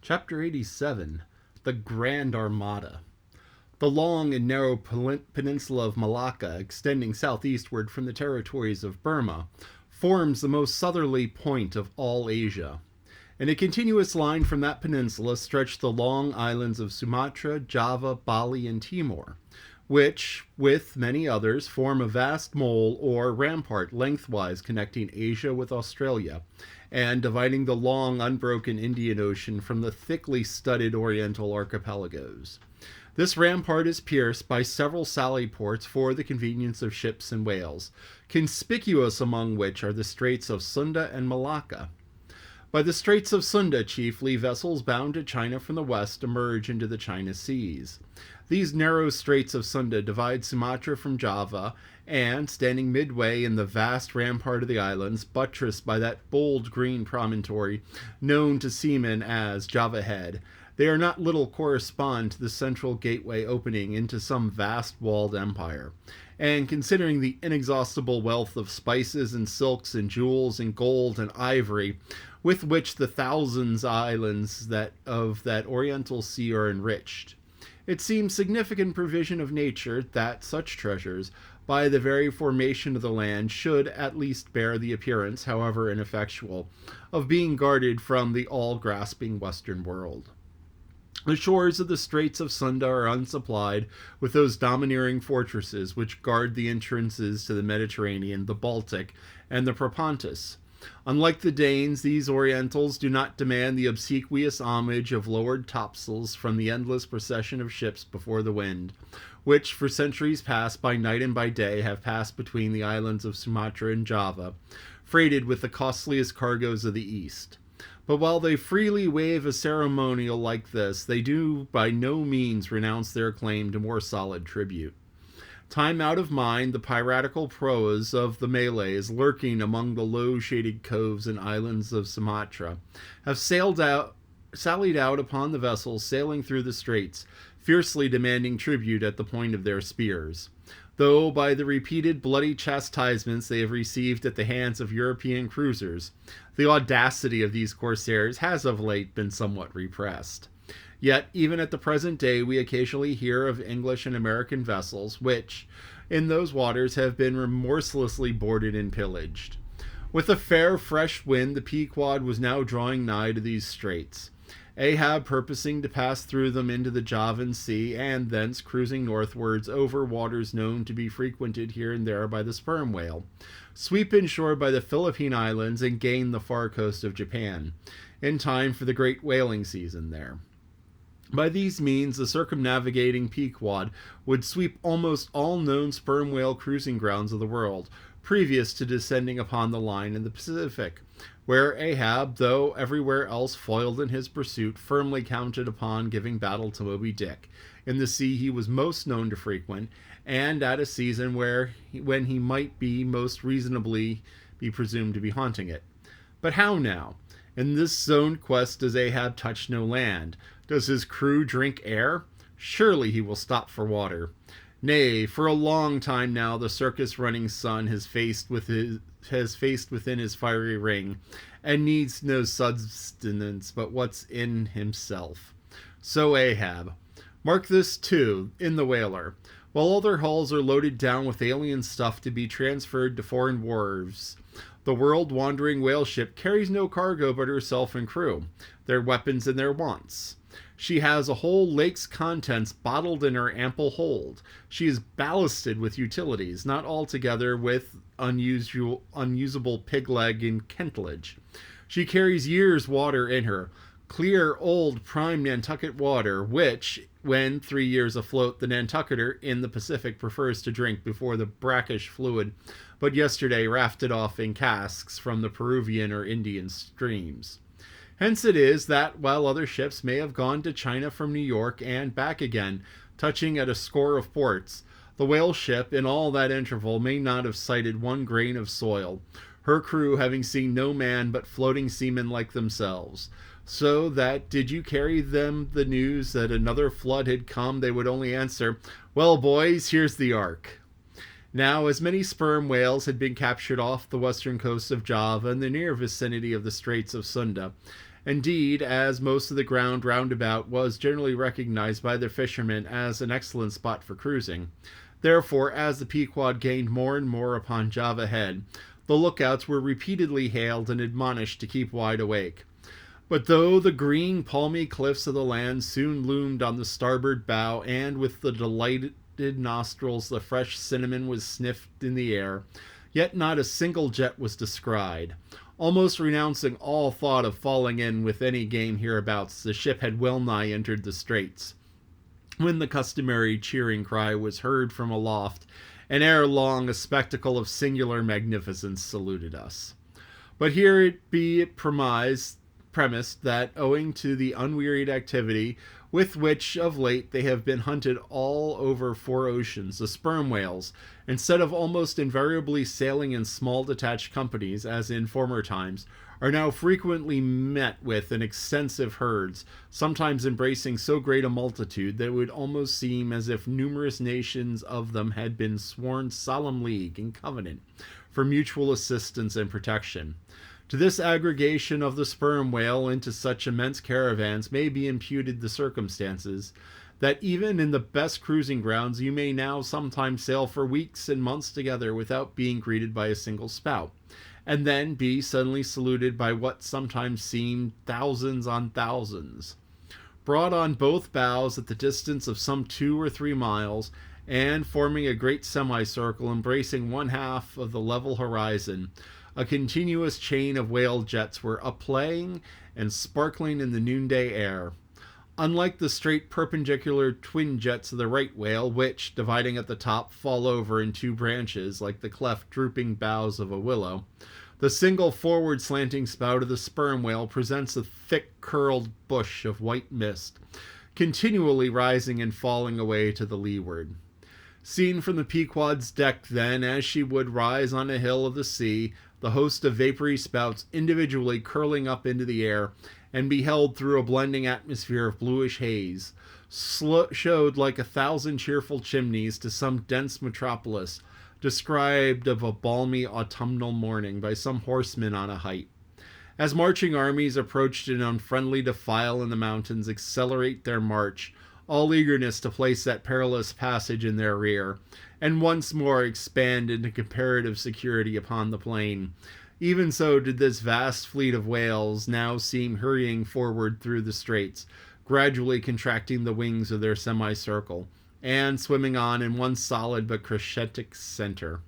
Chapter 87, The Grand Armada. The long and narrow peninsula of Malacca, extending southeastward from the territories of Burma, forms the most southerly point of all Asia. In a continuous line from that peninsula stretch the long islands of Sumatra, Java, Bali, and Timor, which, with many others, form a vast mole or rampart lengthwise connecting Asia with Australia and dividing the long, unbroken Indian Ocean from the thickly studded Oriental archipelagos. This rampart is pierced by several sally ports for the convenience of ships and whales, conspicuous among which are the Straits of Sunda and Malacca. By the Straits of Sunda chiefly, vessels bound to China from the west emerge into the China Seas. These narrow Straits of Sunda divide Sumatra from Java, and, standing midway in the vast rampart of the islands, buttressed by that bold green promontory known to seamen as Java Head, they are not little correspond to the central gateway opening into some vast walled empire. And considering the inexhaustible wealth of spices and silks and jewels and gold and ivory with which the thousands islands of that oriental sea are enriched, it seems significant provision of nature that such treasures, by the very formation of the land, should at least bear the appearance, however ineffectual, of being guarded from the all-grasping Western world. The shores of the Straits of Sunda are unsupplied with those domineering fortresses which guard the entrances to the Mediterranean, the Baltic, and the Propontis. Unlike the Danes, these Orientals do not demand the obsequious homage of lowered topsails from the endless procession of ships before the wind, which for centuries past, by night and by day, have passed between the islands of Sumatra and Java, freighted with the costliest cargoes of the East. But while they freely waive a ceremonial like this, they do by no means renounce their claim to more solid tribute. Time out of mind, the piratical proas of the Malays, lurking among the low-shaded coves and islands of Sumatra, have sallied out upon the vessels sailing through the straits, fiercely demanding tribute at the point of their spears. Though by the repeated bloody chastisements they have received at the hands of European cruisers, the audacity of these corsairs has of late been somewhat repressed. Yet, even at the present day, we occasionally hear of English and American vessels which, in those waters, have been remorselessly boarded and pillaged. With a fair, fresh wind, the Pequod was now drawing nigh to these straits, Ahab purposing to pass through them into the Javan Sea, and thence cruising northwards over waters known to be frequented here and there by the sperm whale, sweep inshore by the Philippine Islands, and gain the far coast of Japan, in time for the great whaling season there. By these means, the circumnavigating Pequod would sweep almost all known sperm whale cruising grounds of the world, previous to descending upon the line in the Pacific, where Ahab, though everywhere else foiled in his pursuit, firmly counted upon giving battle to Moby Dick, in the sea he was most known to frequent, and at a season when he might be most reasonably be presumed to be haunting it. But how now? In this zoned quest does Ahab touch no land? Does his crew drink air? Surely he will stop for water. Nay, for a long time now the circus-running sun has faced within his fiery ring, and needs no sustenance but what's in himself. So Ahab. Mark this, too, in the whaler. While other hulls are loaded down with alien stuff to be transferred to foreign wharves, the world-wandering whale ship carries no cargo but herself and crew, their weapons and their wants. She has a whole lake's contents bottled in her ample hold. She is ballasted with utilities, not altogether with unusable pig leg and kentlage. She carries years' water in her, clear, old, prime Nantucket water, which, when 3 years afloat, the Nantucketer in the Pacific prefers to drink before the brackish fluid but yesterday rafted off in casks from the Peruvian or Indian streams. Hence it is that, while other ships may have gone to China from New York and back again, touching at a score of ports, the whale ship, in all that interval, may not have sighted one grain of soil, her crew having seen no man but floating seamen like themselves, so that did you carry them the news that another flood had come, they would only answer, "Well, boys, here's the ark." Now, as many sperm whales had been captured off the western coast of Java and the near vicinity of the Straits of Sunda, Indeed, as most of the ground roundabout was generally recognized by the fishermen as an excellent spot for cruising. Therefore, as the Pequod gained more and more upon Java Head, the lookouts were repeatedly hailed and admonished to keep wide awake. But though the green, palmy cliffs of the land soon loomed on the starboard bow, and with the delighted nostrils the fresh cinnamon was sniffed in the air, yet not a single jet was descried. Almost renouncing all thought of falling in with any game hereabouts, the ship had well nigh entered the straits, when the customary cheering cry was heard from aloft, and ere long a spectacle of singular magnificence saluted us. But here it be premised that, owing to the unwearied activity with which of late they have been hunted all over 4 oceans, the sperm whales, instead of almost invariably sailing in small detached companies, as in former times, are now frequently met with in extensive herds, sometimes embracing so great a multitude that it would almost seem as if numerous nations of them had been sworn solemn league and covenant for mutual assistance and protection. To this aggregation of the sperm whale into such immense caravans may be imputed the circumstances that even in the best cruising grounds you may now sometimes sail for weeks and months together without being greeted by a single spout, and then be suddenly saluted by what sometimes seemed thousands on thousands. Brought on both bows at the distance of some 2 or 3 miles, and forming a great semicircle embracing one half of the level horizon, a continuous chain of whale jets were up-playing and sparkling in the noonday air. Unlike the straight perpendicular twin jets of the right whale, which, dividing at the top, fall over in 2 branches like the cleft drooping boughs of a willow, the single forward slanting spout of the sperm whale presents a thick curled bush of white mist, continually rising and falling away to the leeward. Seen from the Pequod's deck, then, as she would rise on a hill of the sea, the host of vapory spouts individually curling up into the air, and beheld through a blending atmosphere of bluish haze, showed like 1,000 cheerful chimneys to some dense metropolis, described of a balmy autumnal morning by some horseman on a height. As marching armies approached an unfriendly defile in the mountains accelerate their march, all eagerness to place that perilous passage in their rear, and once more expand into comparative security upon the plain. Even so did this vast fleet of whales now seem hurrying forward through the straits, gradually contracting the wings of their semicircle, and swimming on in one solid but crescentic center.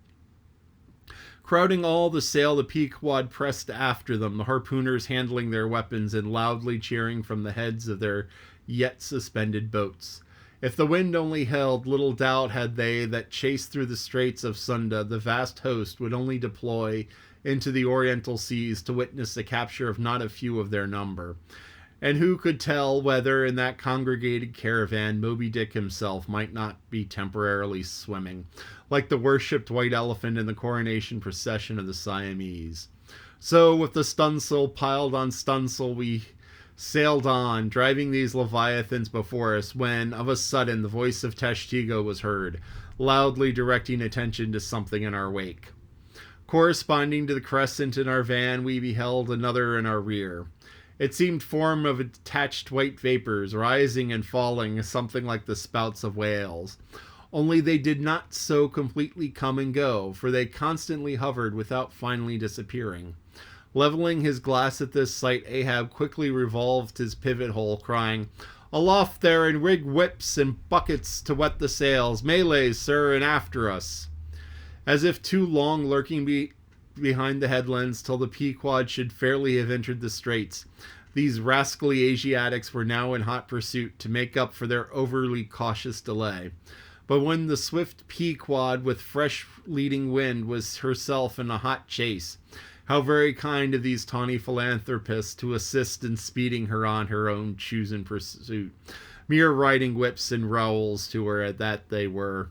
Crowding all the sail, the Pequod pressed after them, the harpooners handling their weapons and loudly cheering from the heads of their yet suspended boats. If the wind only held, little doubt had they that chased through the straits of Sunda, the vast host would only deploy into the oriental seas to witness the capture of not a few of their number. And who could tell whether in that congregated caravan Moby Dick himself might not be temporarily swimming, like the worshipped white elephant in the coronation procession of the Siamese. So, with the stunsail piled on stunsail, we sailed on, driving these leviathans before us, when, of a sudden, the voice of Tashtigo was heard, loudly directing attention to something in our wake. Corresponding to the crescent in our van, we beheld another in our rear. It seemed formed of detached white vapors, rising and falling, something like the spouts of whales. Only they did not so completely come and go, for they constantly hovered without finally disappearing. Leveling his glass at this sight, Ahab quickly revolved his pivot hole, crying, "Aloft there, and rig whips and buckets to wet the sails. Malays, sir, and after us." As if too long lurking behind the headlands till the Pequod should fairly have entered the straits, these rascally Asiatics were now in hot pursuit to make up for their overly cautious delay. But when the swift Pequod with fresh leading wind was herself in a hot chase, how very kind of these tawny philanthropists to assist in speeding her on her own chosen pursuit. Mere riding whips and rowels to her that they were.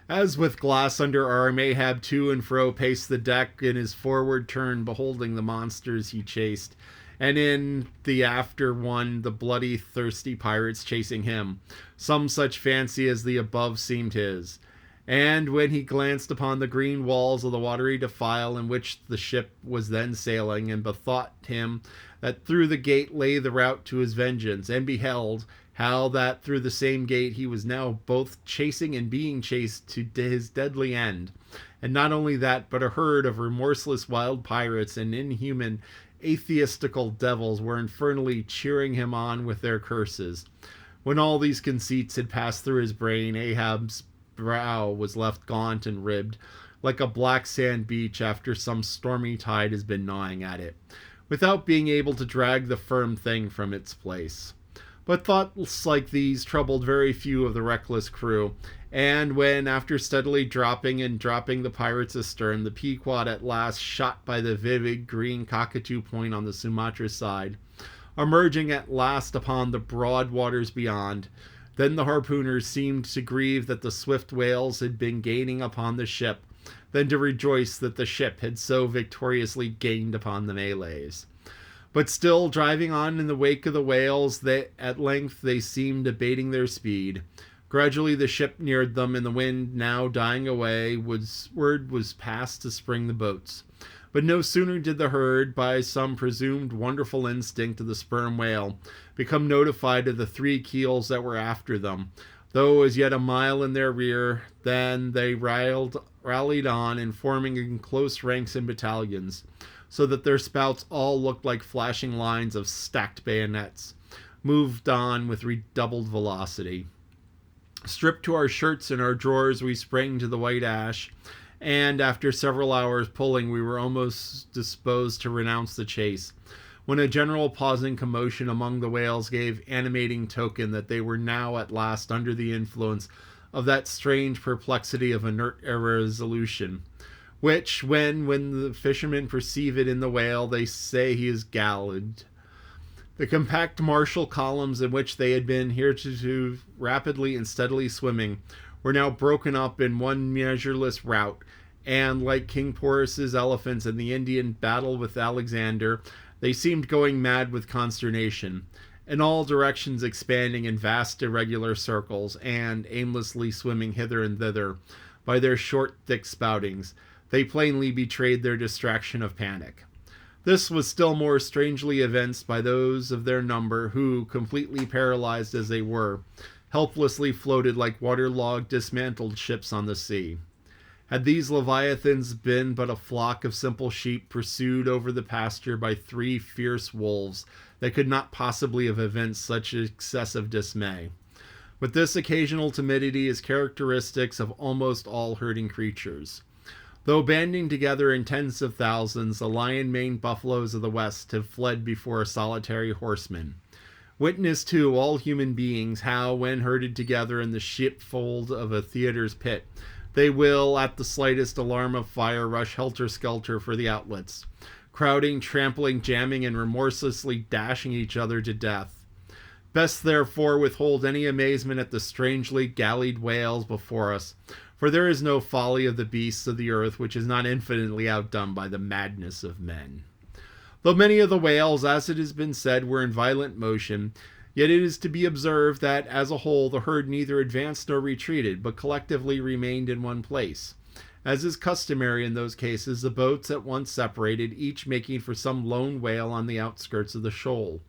As with glass under arm, Ahab to and fro paced the deck in his forward turn, beholding the monsters he chased, and in the after one the bloody, thirsty pirates chasing him. Some such fancy as the above seemed his. And when he glanced upon the green walls of the watery defile in which the ship was then sailing, and bethought him that through the gate lay the route to his vengeance, and beheld how that through the same gate he was now both chasing and being chased to his deadly end, and not only that, but a herd of remorseless wild pirates and inhuman atheistical devils were infernally cheering him on with their curses. When all these conceits had passed through his brain, Ahab's brow was left gaunt and ribbed, like a black sand beach after some stormy tide has been gnawing at it, without being able to drag the firm thing from its place. But thoughts like these troubled very few of the reckless crew, and when, after steadily dropping the pirates astern, the Pequod at last shot by the vivid green cockatoo point on the Sumatra side, emerging at last upon the broad waters beyond, then the harpooners seemed to grieve that the swift whales had been gaining upon the ship, than to rejoice that the ship had so victoriously gained upon the Malays. But still driving on in the wake of the whales, at length they seemed abating their speed. Gradually the ship neared them, and the wind now dying away, word was passed to spring the boats. But no sooner did the herd, by some presumed wonderful instinct of the sperm whale, become notified of the 3 keels that were after them, though as yet a mile in their rear, than they rallied on, and forming in close ranks and battalions, so that their spouts all looked like flashing lines of stacked bayonets, moved on with redoubled velocity. Stripped to our shirts and our drawers, we sprang to the white ash, and after several hours pulling, we were almost disposed to renounce the chase, when a general pausing commotion among the whales gave animating token that they were now at last under the influence of that strange perplexity of inert irresolution, which, when the fishermen perceive it in the whale, they say he is galled. The compact martial columns in which they had been hitherto rapidly and steadily swimming were now broken up in one measureless rout, and like King Porus's elephants in the Indian battle with Alexander, they seemed going mad with consternation, in all directions expanding in vast irregular circles, and aimlessly swimming hither and thither by their short thick spoutings. They plainly betrayed their distraction of panic. This was still more strangely evinced by those of their number who, completely paralyzed as they were, helplessly floated like waterlogged, dismantled ships on the sea. Had these leviathans been but a flock of simple sheep pursued over the pasture by 3 fierce wolves, they could not possibly have evinced such excessive dismay. But this occasional timidity is characteristic of almost all herding creatures. Though banding together in tens of thousands, the lion-maned buffaloes of the West have fled before a solitary horseman. Witness, too, all human beings, how, when herded together in the sheepfold of a theater's pit, they will, at the slightest alarm of fire, rush helter-skelter for the outlets, crowding, trampling, jamming, and remorselessly dashing each other to death. Best, therefore, withhold any amazement at the strangely gallied whales before us, for there is no folly of the beasts of the earth which is not infinitely outdone by the madness of men. Though many of the whales, as it has been said, were in violent motion, yet it is to be observed that, as a whole, the herd neither advanced nor retreated, but collectively remained in one place. As is customary in those cases, the boats at once separated, each making for some lone whale on the outskirts of the shoal.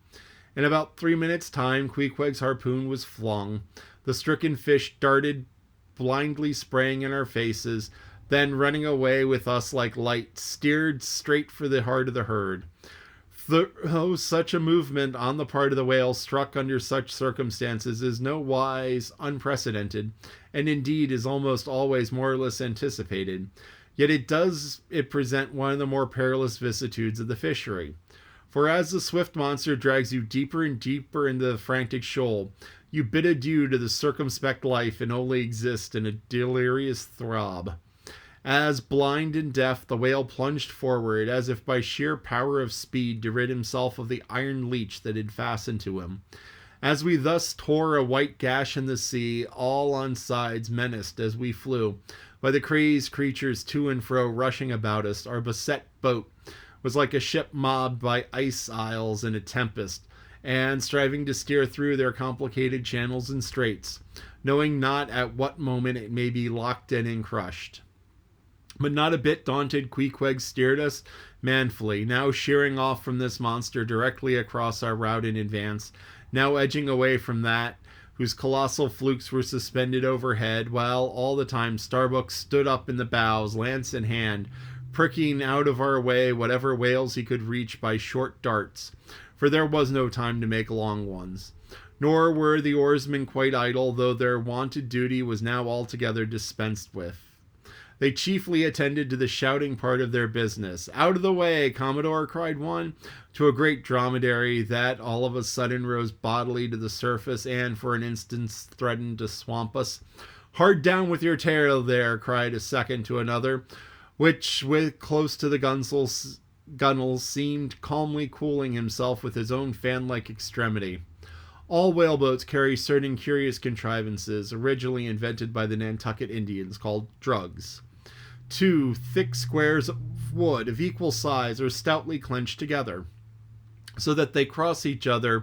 In about 3 minutes' time, Queequeg's harpoon was flung. The stricken fish darted, blindly spraying in our faces, then running away with us like light, steered straight for the heart of the herd. Though such a movement on the part of the whale struck under such circumstances is no wise unprecedented, and indeed is almost always more or less anticipated, yet it present one of the more perilous vicissitudes of the fishery. For as the swift monster drags you deeper and deeper into the frantic shoal, you bid adieu to the circumspect life and only exist in a delirious throb. As, blind and deaf, the whale plunged forward, as if by sheer power of speed to rid himself of the iron leech that had fastened to him. As we thus tore a white gash in the sea, all on sides menaced as we flew, by the crazed creatures to and fro rushing about us, our beset boat was like a ship mobbed by ice isles in a tempest, and striving to steer through their complicated channels and straits, knowing not at what moment it may be locked in and crushed. But not a bit daunted, Queequeg steered us manfully, now sheering off from this monster directly across our route in advance, now edging away from that whose colossal flukes were suspended overhead, while all the time Starbuck stood up in the bows, lance in hand, pricking out of our way whatever whales he could reach by short darts, for there was no time to make long ones. Nor were the oarsmen quite idle, though their wonted duty was now altogether dispensed with. They chiefly attended to the shouting part of their business. "Out of the way, Commodore," cried one, to a great dromedary that all of a sudden rose bodily to the surface and for an instant threatened to swamp us. "Hard down with your tail there," cried a second to another, which, with close to the gunwales, seemed calmly cooling himself with his own fan-like extremity. All whaleboats carry certain curious contrivances, originally invented by the Nantucket Indians, called drugs. Two thick squares of wood of equal size are stoutly clenched together, so that they cross each other's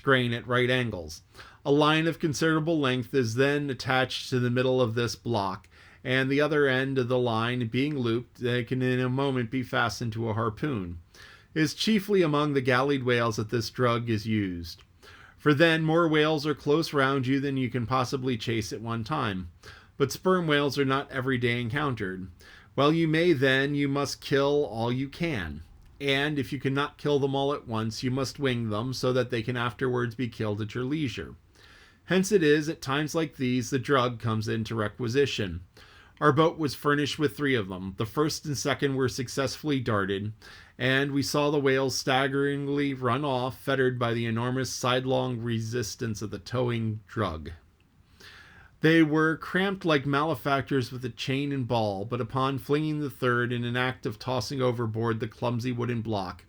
grain at right angles. A line of considerable length is then attached to the middle of this block, and the other end of the line being looped, they can in a moment be fastened to a harpoon. It is chiefly among the gallied whales that this drug is used, for then more whales are close round you than you can possibly chase at one time. But sperm whales are not every day encountered. Well, you must kill all you can. And if you cannot kill them all at once, you must wing them so that they can afterwards be killed at your leisure. Hence it is, at times like these, the drug comes into requisition. Our boat was furnished with 3 of them. The first and second were successfully darted, and we saw the whales staggeringly run off, fettered by the enormous sidelong resistance of the towing drug. They were cramped like malefactors with a chain and ball, but upon flinging the third in an act of tossing overboard the clumsy wooden block,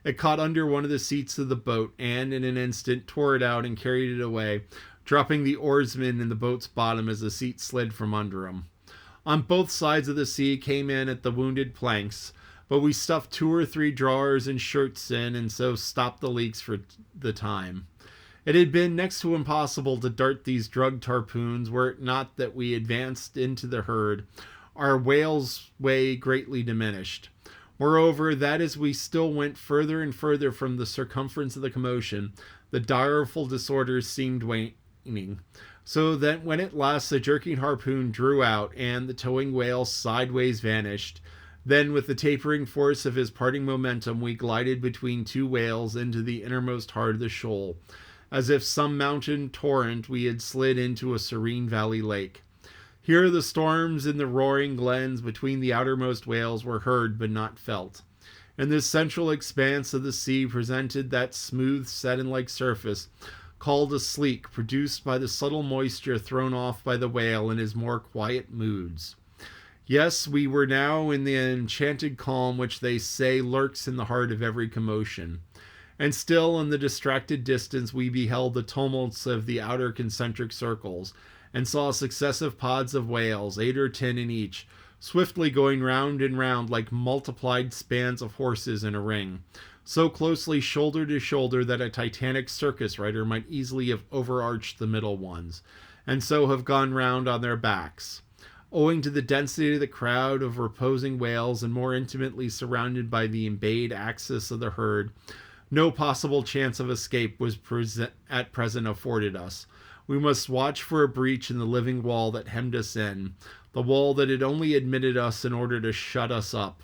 it caught under one of the seats of the boat, and in an instant tore it out and carried it away, dropping the oarsman in the boat's bottom as the seat slid from under him. On both sides of the sea came in at the wounded planks, but we stuffed 2 or 3 drawers and shirts in, and so stopped the leaks for the time. It had been next to impossible to dart these drugged harpoons, were it not that we advanced into the herd, our whale's way greatly diminished. Moreover, that as we still went further and further from the circumference of the commotion, the direful disorders seemed waning, so that when at last the jerking harpoon drew out and the towing whale sideways vanished, then with the tapering force of his parting momentum we glided between 2 whales into the innermost heart of the shoal, as if some mountain torrent we had slid into a serene valley lake. Here the storms in the roaring glens between the outermost whales were heard but not felt. And this central expanse of the sea presented that smooth sediment-like surface called a sleek, produced by the subtle moisture thrown off by the whale in his more quiet moods. Yes, we were now in the enchanted calm which they say lurks in the heart of every commotion. And still in the distracted distance we beheld the tumults of the outer concentric circles, and saw successive pods of whales, 8 or 10 in each, swiftly going round and round like multiplied spans of horses in a ring, so closely shoulder to shoulder that a titanic circus rider might easily have overarched the middle ones, and so have gone round on their backs. Owing to the density of the crowd of reposing whales, and more intimately surrounded by the embayed axis of the herd, no possible chance of escape was at present afforded us. We must watch for a breach in the living wall that hemmed us in, the wall that had only admitted us in order to shut us up.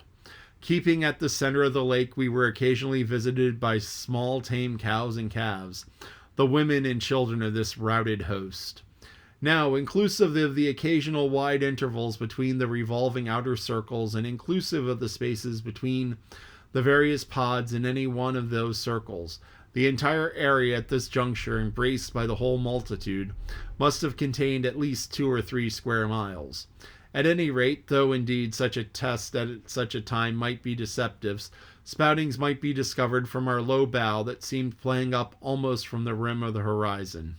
Keeping at the center of the lake, we were occasionally visited by small tame cows and calves, the women and children of this routed host. Now, inclusive of the occasional wide intervals between the revolving outer circles, and inclusive of the spaces between the various pods in any one of those circles, the entire area at this juncture, embraced by the whole multitude, must have contained at least 2 or 3 square miles. At any rate, though indeed such a test at such a time might be deceptive, spoutings might be discovered from our low bow that seemed playing up almost from the rim of the horizon.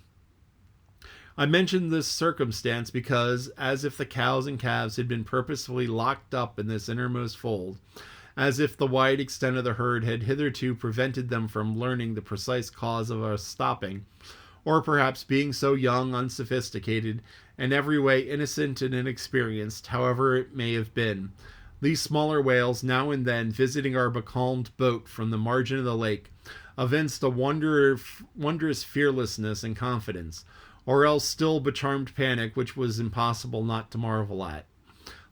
I mention this circumstance because, as if the cows and calves had been purposefully locked up in this innermost fold, as if the wide extent of the herd had hitherto prevented them from learning the precise cause of our stopping, or perhaps being so young, unsophisticated, and every way innocent and inexperienced, however it may have been. These smaller whales, now and then visiting our becalmed boat from the margin of the lake, evinced a wondrous fearlessness and confidence, or else still becharmed panic which was impossible not to marvel at.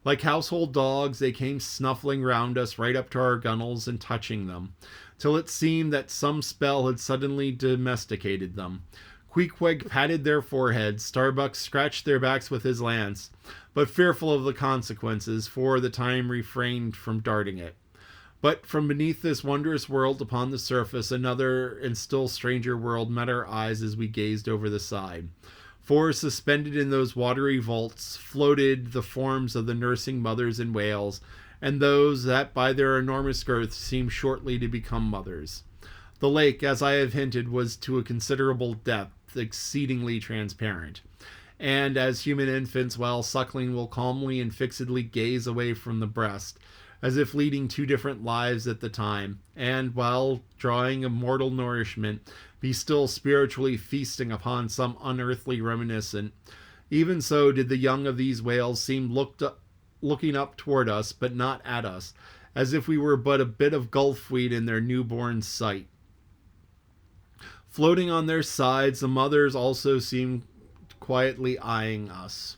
Like household dogs, they came snuffling round us right up to our gunwales and touching them, till it seemed that some spell had suddenly domesticated them. Queequeg patted their foreheads, Starbuck scratched their backs with his lance, but fearful of the consequences, for the time refrained from darting it. But from beneath this wondrous world upon the surface, another and still stranger world met our eyes as we gazed over the side. For, suspended in those watery vaults, floated the forms of the nursing mothers and whales, and those that by their enormous girth seemed shortly to become mothers. The lake, as I have hinted, was to a considerable depth exceedingly transparent, and as human infants while suckling will calmly and fixedly gaze away from the breast, as if leading two different lives at the time, and while drawing a mortal nourishment, be still spiritually feasting upon some unearthly reminiscent, even so did the young of these whales seem looking up toward us, but not at us, as if we were but a bit of gulfweed in their newborn sight. Floating on their sides, the mothers also seemed quietly eyeing us.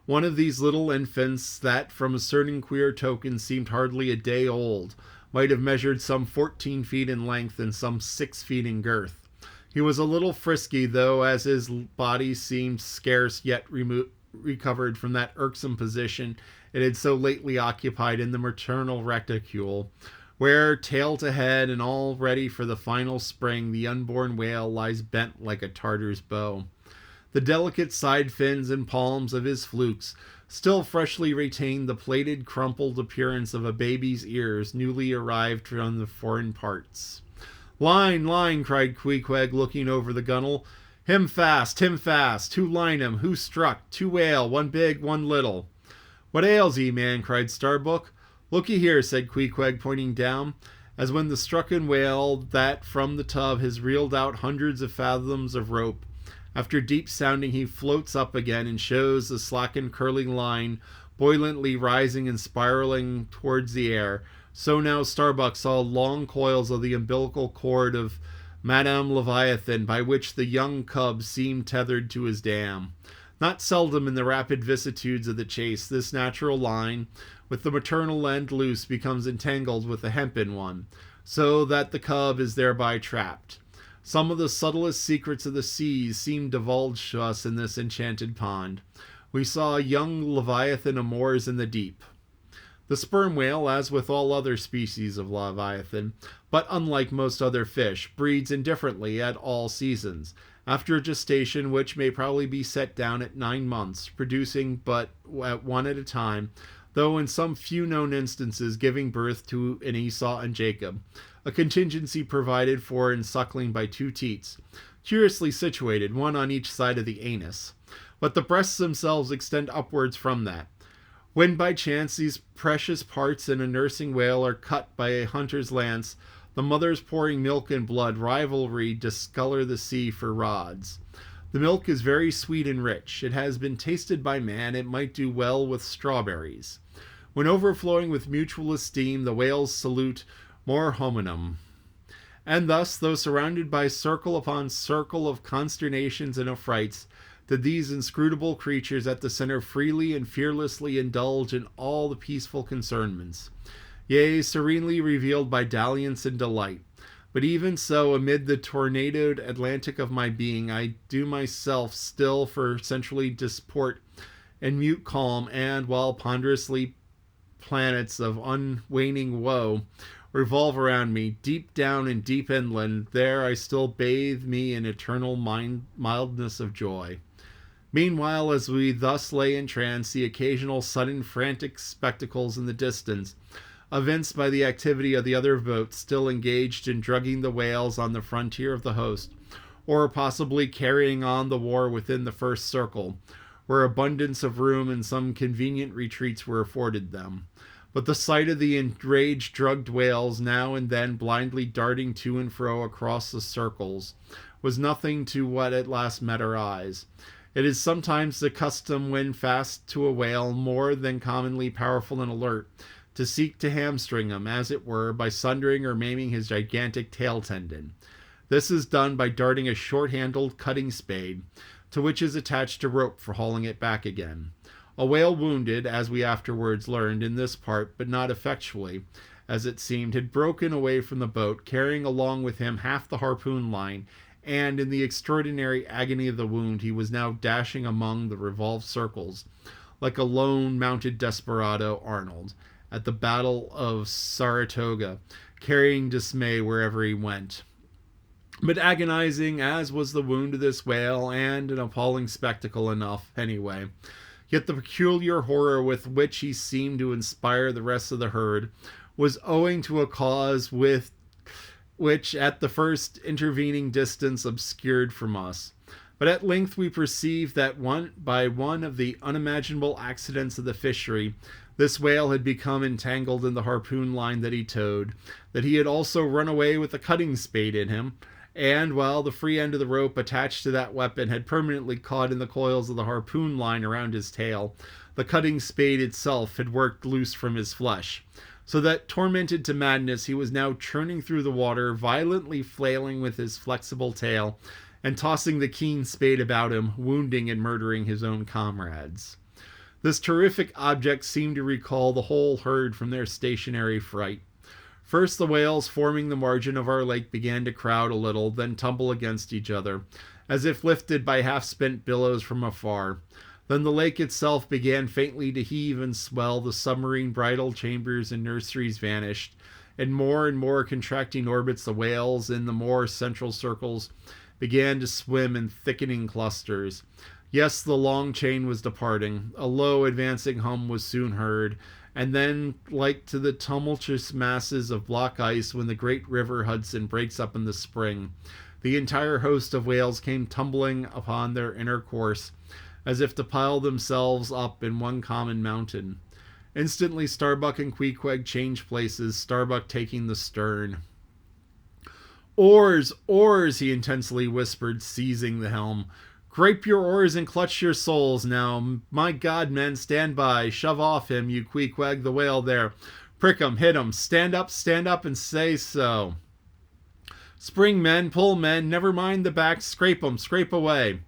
One of these little infants, that from a certain queer token seemed hardly a day old, might have measured some 14 feet in length and some 6 feet in girth. He was a little frisky, though, as his body seemed scarce yet recovered from that irksome position it had so lately occupied in the maternal reticule, where, tail to head and all ready for the final spring, the unborn whale lies bent like a Tartar's bow. The delicate side fins and palms of his flukes still freshly retained the plaited, crumpled appearance of a baby's ears newly arrived from the foreign parts. "Line, line!" cried Queequeg, looking over the gunwale. Him fast, who line him, who struck, 2 whale, 1 big, 1 little." "What ails ye, man?" cried Starbuck. "Look'ee here," said Queequeg, pointing down, as when the stricken whale that from the tub has reeled out hundreds of fathoms of rope, after deep sounding he floats up again and shows the slackened curling line buoyantly rising and spiraling towards the air. So now Starbuck saw long coils of the umbilical cord of Madame Leviathan, by which the young cub seemed tethered to his dam. Not seldom in the rapid vicissitudes of the chase, this natural line, with the maternal end loose, becomes entangled with the hempen one, so that the cub is thereby trapped. Some of the subtlest secrets of the seas seemed divulged to us in this enchanted pond. We saw young Leviathan amours in the deep. The sperm whale, as with all other species of Leviathan, but unlike most other fish, breeds indifferently at all seasons, after a gestation which may probably be set down at 9 months, producing but at one at a time, though in some few known instances giving birth to an Esau and Jacob, a contingency provided for in suckling by 2 teats, curiously situated, one on each side of the anus. But the breasts themselves extend upwards from that. When by chance these precious parts in a nursing whale are cut by a hunter's lance, the mothers pouring milk and blood rivalry discolor the sea for rods. The milk is very sweet and rich. It has been tasted by man. It might do well with strawberries. When overflowing with mutual esteem, the whales salute more hominum. And thus, though surrounded by circle upon circle of consternations and affrights, did these inscrutable creatures at the center freely and fearlessly indulge in all the peaceful concernments, yea, serenely revealed by dalliance and delight. But even so, amid the tornadoed Atlantic of my being, I do myself still for centrally disport and mute calm, and while ponderously planets of unwaning woe revolve around me, deep down and deep inland, there I still bathe me in eternal mildness of joy. Meanwhile, as we thus lay in trance, the occasional sudden frantic spectacles in the distance, evinced by the activity of the other boats still engaged in drugging the whales on the frontier of the host, or possibly carrying on the war within the first circle, where abundance of room and some convenient retreats were afforded them. But the sight of the enraged, drugged whales now and then blindly darting to and fro across the circles was nothing to what at last met our eyes. It is sometimes the custom when fast to a whale more than commonly powerful and alert, to seek to hamstring him, as it were, by sundering or maiming his gigantic tail tendon. This is done by darting a short-handled cutting spade, to which is attached a rope for hauling it back again. A whale wounded, as we afterwards learned, in this part, but not effectually, as it seemed, had broken away from the boat, carrying along with him half the harpoon line, and in the extraordinary agony of the wound he was now dashing among the revolved circles, like a lone mounted desperado Arnold, at the battle of Saratoga, carrying dismay wherever he went. But agonizing as was the wound of this whale, and an appalling spectacle enough, anyway, yet the peculiar horror with which he seemed to inspire the rest of the herd was owing to a cause which at the first intervening distance obscured from us. But at length we perceived that by one of the unimaginable accidents of the fishery, this whale had become entangled in the harpoon line that he towed, that he had also run away with a cutting spade in him, and while the free end of the rope attached to that weapon had permanently caught in the coils of the harpoon line around his tail, the cutting spade itself had worked loose from his flesh, so that, tormented to madness, he was now churning through the water, violently flailing with his flexible tail, and tossing the keen spade about him, wounding and murdering his own comrades. This terrific object seemed to recall the whole herd from their stationary fright. First the whales forming the margin of our lake began to crowd a little, then tumble against each other, as if lifted by half-spent billows from afar. Then the lake itself began faintly to heave and swell, the submarine bridal chambers and nurseries vanished, and more contracting orbits the whales in the more central circles began to swim in thickening clusters. Yes, the long chain was departing. A low advancing hum was soon heard, and then, like to the tumultuous masses of block ice when the great river Hudson breaks up in the spring, the entire host of whales came tumbling upon their inner course, as if to pile themselves up in one common mountain. Instantly Starbuck and Queequeg changed places, Starbuck taking the stern. "Oars! Oars!" he intensely whispered, seizing the helm. "Grape your oars and clutch your souls now. My God, men, stand by. Shove off him, you Queequeg, the whale there. Prick him, hit him. Stand up, and say so. Spring, men, pull, men. Never mind the back. Scrape 'em, scrape away."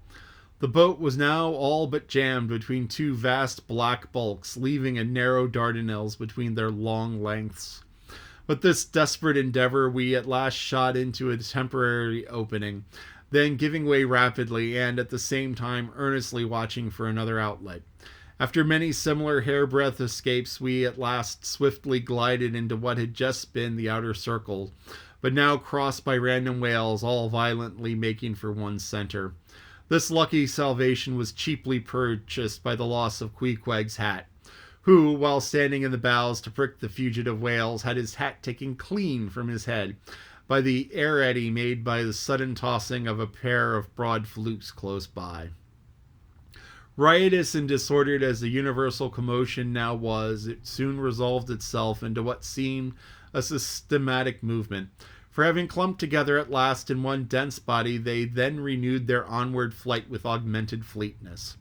The boat was now all but jammed between two vast black bulks, leaving a narrow Dardanelles between their long lengths. With this desperate endeavor, we at last shot into a temporary opening, then giving way rapidly, and at the same time earnestly watching for another outlet. After many similar hairbreadth escapes, we at last swiftly glided into what had just been the outer circle, but now crossed by random whales, all violently making for one center. This lucky salvation was cheaply purchased by the loss of Queequeg's hat, who, while standing in the bows to prick the fugitive whales, had his hat taken clean from his head by the air eddy made by the sudden tossing of a pair of broad flukes close by. Riotous and disordered as the universal commotion now was, it soon resolved itself into what seemed a systematic movement, for having clumped together at last in one dense body, they then renewed their onward flight with augmented fleetness.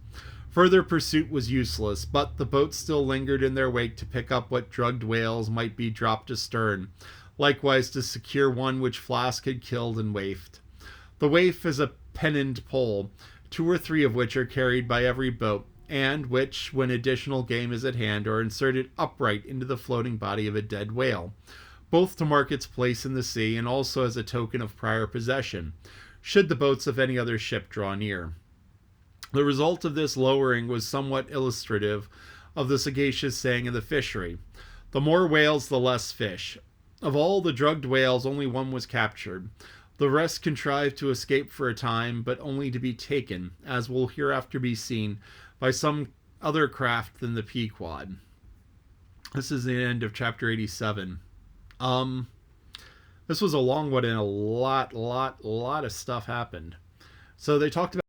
Further pursuit was useless, but the boats still lingered in their wake to pick up what drugged whales might be dropped astern, likewise to secure one which Flask had killed and waifed. The waif is a pennoned pole, 2 or 3 of which are carried by every boat, and which, when additional game is at hand, are inserted upright into the floating body of a dead whale, both to mark its place in the sea and also as a token of prior possession, should the boats of any other ship draw near. The result of this lowering was somewhat illustrative of the sagacious saying of the fishery, "The more whales, the less fish." Of all the drugged whales, only one was captured. The rest contrived to escape for a time, but only to be taken, as will hereafter be seen, by some other craft than the Pequod. This is the end of chapter 87. This was a long one, and a lot of stuff happened. So they talked about